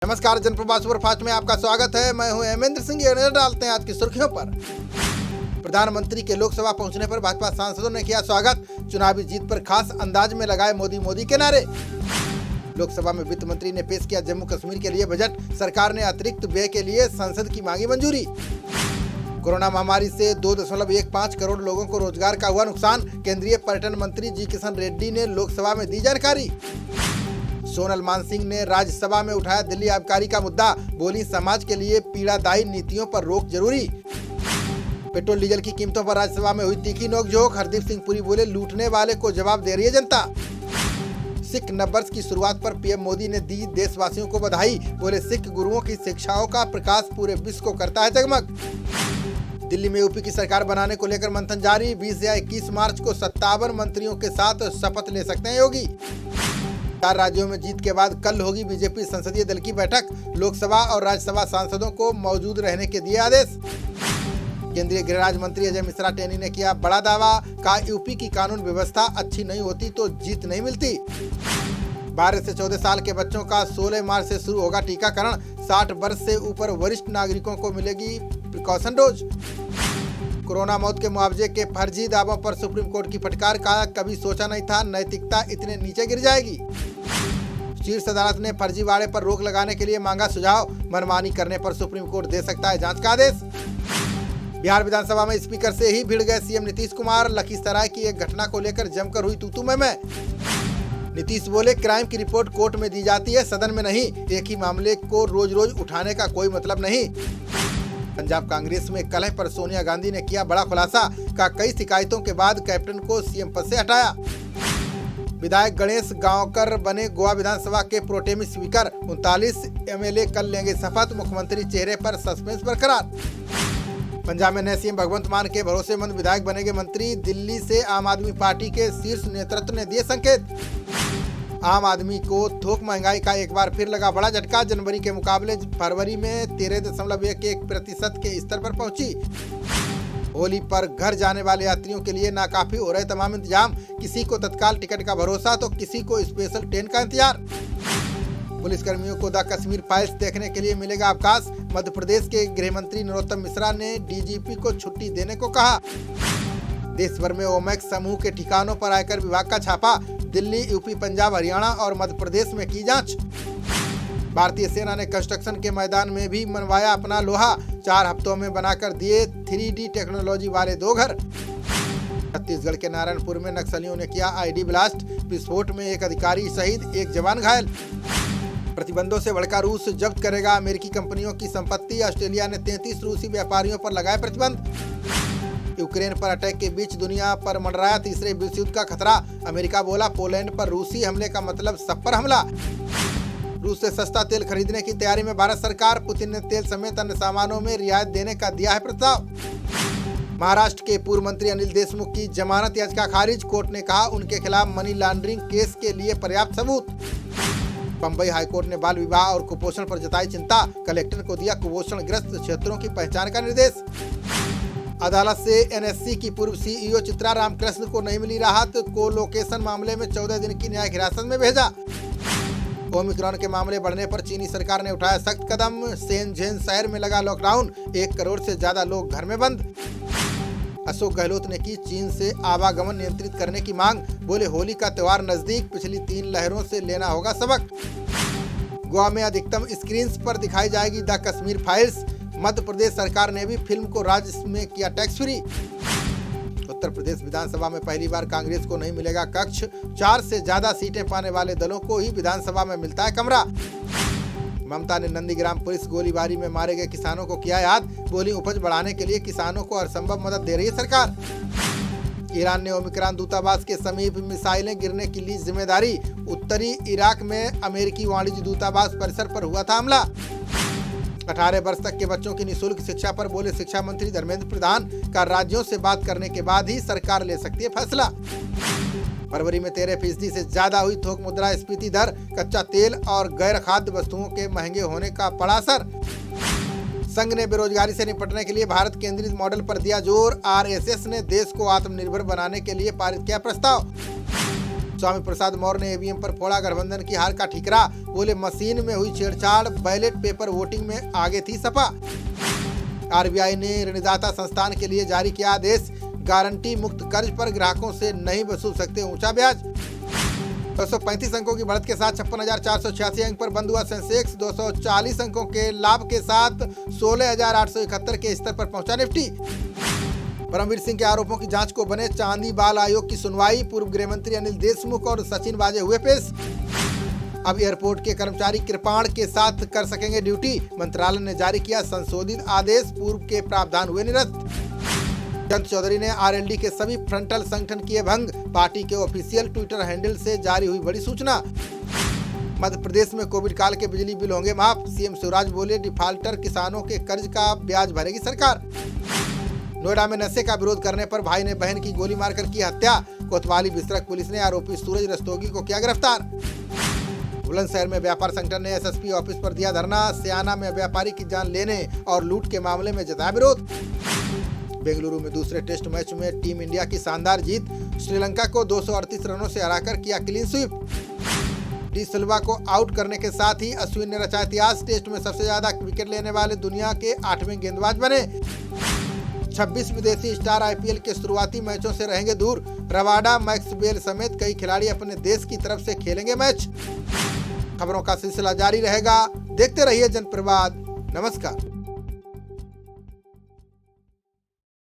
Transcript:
नमस्कार, जनप्रवास सुपरफास्ट में आपका स्वागत है। मैं हूं हेमेंद्र सिंह। ये नजर डालते हैं आज की सुर्खियों पर। प्रधानमंत्री के लोकसभा पहुंचने पर भाजपा सांसदों ने किया स्वागत। चुनावी जीत पर खास अंदाज में लगाए मोदी मोदी के नारे। लोकसभा में वित्त मंत्री ने पेश किया जम्मू कश्मीर के लिए बजट। सरकार ने अतिरिक्त व्यय के लिए संसद की मांगी मंजूरी। कोरोना महामारी से 2.15 करोड़ लोगों को रोजगार का हुआ नुकसान। केंद्रीय पर्यटन मंत्री जी किशन रेड्डी ने लोकसभा में दी जानकारी। सोनल मानसिंह ने राज्यसभा में उठाया दिल्ली आबकारी का मुद्दा। बोली, समाज के लिए पीड़ादायी नीतियों पर रोक जरूरी। पेट्रोल डीजल की कीमतों पर राज्यसभा में हुई तीखी नोकझोंक। हरदीप सिंह पुरी बोले, लूटने वाले को जवाब दे रही है जनता। सिख नववर्ष की शुरुआत पर पीएम मोदी ने दी देशवासियों को बधाई। बोले, सिख गुरुओं की शिक्षाओं का प्रकाश पूरे विश्व को करता है जगमग। दिल्ली में यूपी की सरकार बनाने को लेकर मंथन जारी। 20 या 21 मार्च को 57 मंत्रियों के साथ शपथ ले सकते हैं योगी। 4 राज्यों में जीत के बाद कल होगी बीजेपी संसदीय दल की बैठक। लोकसभा और राज्यसभा सांसदों को मौजूद रहने के दिए आदेश। केंद्रीय गृह राज्य मंत्री अजय मिश्रा टेनी ने किया बड़ा दावा। कहा, यूपी की कानून व्यवस्था अच्छी नहीं होती तो जीत नहीं मिलती। 12 से 14 साल के बच्चों का 16 मार्च से शुरू होगा टीकाकरण। 60 वर्ष से ऊपर वरिष्ठ नागरिकों को मिलेगी प्रिकॉशन डोज। कोरोना मौत के मुआवजे के फर्जी दावों पर सुप्रीम कोर्ट की फटकार। कहा, कभी सोचा नहीं था नैतिकता इतने नीचे गिर जाएगी। शीर्ष अदालत ने फर्जीवाड़े पर रोक लगाने के लिए मांगा सुझाव। मनमानी करने पर सुप्रीम कोर्ट दे सकता है जांच का आदेश। बिहार विधानसभा में स्पीकर से ही भिड़ गए सीएम नीतीश कुमार। लखीसराय की एक घटना को लेकर जमकर हुई तू मैं। नीतीश बोले, क्राइम की रिपोर्ट कोर्ट में दी जाती है, सदन में नहीं। एक ही मामले को रोज रोज उठाने का कोई मतलब नहीं। पंजाब कांग्रेस में कलह पर सोनिया गांधी ने किया बड़ा खुलासा। का कई शिकायतों के बाद कैप्टन को सीएम पद से हटाया। विधायक गणेश गांवकर बने गोवा विधानसभा के प्रोटेम स्पीकर। 39 एमएलए कल लेंगे शपथ। मुख्यमंत्री चेहरे पर सस्पेंस बरकरार। पंजाब में नए सीएम भगवंत मान के भरोसेमंद विधायक बनेंगे मंत्री। दिल्ली से आम आदमी पार्टी के शीर्ष नेतृत्व ने दिए संकेत। आम आदमी को थोक महंगाई का एक बार फिर लगा बड़ा झटका। जनवरी के मुकाबले फरवरी में 13.11% के स्तर पर पहुंची। होली पर घर जाने वाले यात्रियों के लिए नाकाफी हो रहे तमाम इंतजाम। किसी को तत्काल टिकट का भरोसा तो किसी को स्पेशल ट्रेन का इंतजार। पुलिसकर्मियों को द कश्मीर फाइल्स देखने के लिए मिलेगा अवकाश। मध्य प्रदेश के गृह मंत्री नरोत्तम मिश्रा ने डीजीपी को छुट्टी देने को कहा। देश भर में ओमैक्स समूह के ठिकानों पर आयकर विभाग का छापा। दिल्ली, यूपी, पंजाब, हरियाणा और मध्य प्रदेश में की जांच। भारतीय सेना ने कंस्ट्रक्शन के मैदान में भी मनवाया अपना लोहा। 4 हफ्तों में बनाकर दिए 3D टेक्नोलॉजी वाले 2 घर। छत्तीसगढ़ के नारायणपुर में नक्सलियों ने किया आईडी ब्लास्ट। विस्फोट में 1 अधिकारी शहीद, 1 जवान घायल। प्रतिबंधों से भड़का रूस जब्त करेगा अमेरिकी कंपनियों की संपत्ति। ऑस्ट्रेलिया ने 33 रूसी व्यापारियों पर लगाए प्रतिबंध। यूक्रेन पर अटैक के बीच दुनिया पर मंडराया तीसरे विश्व युद्ध का खतरा। अमेरिका बोला, पोलैंड पर रूसी हमले का मतलब सब पर हमला। रूस से सस्ता तेल खरीदने की तैयारी में भारत सरकार। पुतिन ने तेल समेत अन्य सामानों में रियायत देने का दिया है प्रस्ताव। महाराष्ट्र के पूर्व मंत्री अनिल देशमुख की जमानत याचिका खारिज। कोर्ट ने कहा, उनके खिलाफ मनी लॉन्ड्रिंग केस के लिए पर्याप्त सबूत। बम्बई हाईकोर्ट ने बाल विवाह और कुपोषण पर जताई चिंता। कलेक्टर को दिया कुपोषणग्रस्त क्षेत्रों की पहचान का निर्देश। अदालत से एनएससी की पूर्व सीईओ चित्रा रामकृष्ण को नहीं मिली राहत। को लोकेशन मामले में 14 दिन की न्यायिक हिरासत में भेजा। ओमिक्रॉन के मामले बढ़ने पर चीनी सरकार ने उठाया सख्त कदम। शेनझेन शहर में लगा लॉकडाउन। 1 करोड़ से ज्यादा लोग घर में बंद। अशोक गहलोत ने की चीन से आवागमन नियंत्रित करने की मांग। बोले, होली का त्योहार नजदीक, पिछली 3 लहरों से लेना होगा सबक। गोवा में अधिकतम स्क्रीन्स पर दिखाई जाएगी द कश्मीर फाइल्स। मध्य प्रदेश सरकार ने भी फिल्म को राज्य में किया टैक्स फ्री। उत्तर प्रदेश विधानसभा में पहली बार कांग्रेस को नहीं मिलेगा कक्ष। 4 से ज्यादा सीटें पाने वाले दलों को ही विधानसभा में मिलता है कमरा। ममता ने नंदीग्राम पुलिस गोलीबारी में मारे गए किसानों को किया याद। बोली, उपज बढ़ाने के लिए किसानों को हरसंभव मदद दे रही है सरकार। ईरान ने ओमिक्रॉन दूतावास के समीप मिसाइलें गिरने की ली जिम्मेदारी। उत्तरी इराक में अमेरिकी वाणिज्य दूतावास परिसर पर हुआ था हमला। 18 वर्ष तक के बच्चों की निःशुल्क शिक्षा पर बोले शिक्षा मंत्री धर्मेंद्र प्रधान। का राज्यों से बात करने के बाद ही सरकार ले सकती है फैसला। फरवरी में 13% से ज्यादा हुई थोक मुद्रास्फीति दर। कच्चा तेल और गैर खाद्य वस्तुओं के महंगे होने का पड़ा असर। संघ ने बेरोजगारी से निपटने के लिए भारत केंद्रित मॉडल पर दिया जोर। आरएसएस ने देश को आत्मनिर्भर बनाने के लिए पारित किया प्रस्ताव। स्वामी प्रसाद मौर्य ने ईवीएम पर फोड़ा गठबंधन की हार का ठिकरा, बोले मशीन में हुई छेड़छाड़, बैलेट पेपर वोटिंग में आगे थी सपा। आरबीआई ने ऋणदाता संस्थान के लिए जारी किया आदेश, गारंटी मुक्त कर्ज पर ग्राहकों से नहीं वसूल सकते ऊंचा ब्याज। 235 अंकों की बढ़त के साथ 56,486 अंक पर बंद हुआ सेंसेक्स। 240 अंकों के लाभ के साथ 16,871 के स्तर पर पहुंचा निफ्टी। परमवीर सिंह के आरोपों की जांच को बने चांदी बाल आयोग की सुनवाई, पूर्व गृह मंत्री अनिल देशमुख और सचिन वाजे हुए पेश। अब एयरपोर्ट के कर्मचारी कृपाण के साथ कर सकेंगे ड्यूटी, मंत्रालय ने जारी किया संशोधित आदेश, पूर्व के प्रावधान हुए निरस्त। जयंत चौधरी ने आरएलडी के सभी फ्रंटल संगठन किए भंग, पार्टी के ऑफिशियल ट्विटर हैंडल से जारी हुई बड़ी सूचना। मध्य प्रदेश में कोविड काल के बिजली बिल होंगे माफ, सीएम शिवराज बोले डिफाल्टर किसानों के कर्ज का ब्याज भरेगी सरकार। नोएडा में नशे का विरोध करने पर भाई ने बहन की गोली मारकर की हत्या, कोतवाली बिस्तरक पुलिस ने आरोपी सूरज रस्तोगी को किया गिरफ्तार। बुलंदशहर में व्यापार संगठन ने एसएसपी ऑफिस पर दिया धरना, सियाना में व्यापारी की जान लेने और लूट के मामले में जताया विरोध। बेंगलुरु में दूसरे टेस्ट मैच में टीम इंडिया की शानदार जीत, श्रीलंका को 238 रनों से हराकर किया क्लीन स्वीप। डी सिल्वा को आउट करने के साथ ही अश्विन ने रचा इतिहास, टेस्ट में सबसे ज्यादा विकेट लेने वाले दुनिया के 8वें गेंदबाज बने। 26 विदेशी स्टार आईपीएल के शुरुआती मैचों से रहेंगे दूर, रवाडा, मैक्सवेल समेत कई खिलाड़ी अपने देश की तरफ से खेलेंगे मैच। खबरों का सिलसिला जारी रहेगा, देखते रहिए जनप्रवाद। नमस्कार।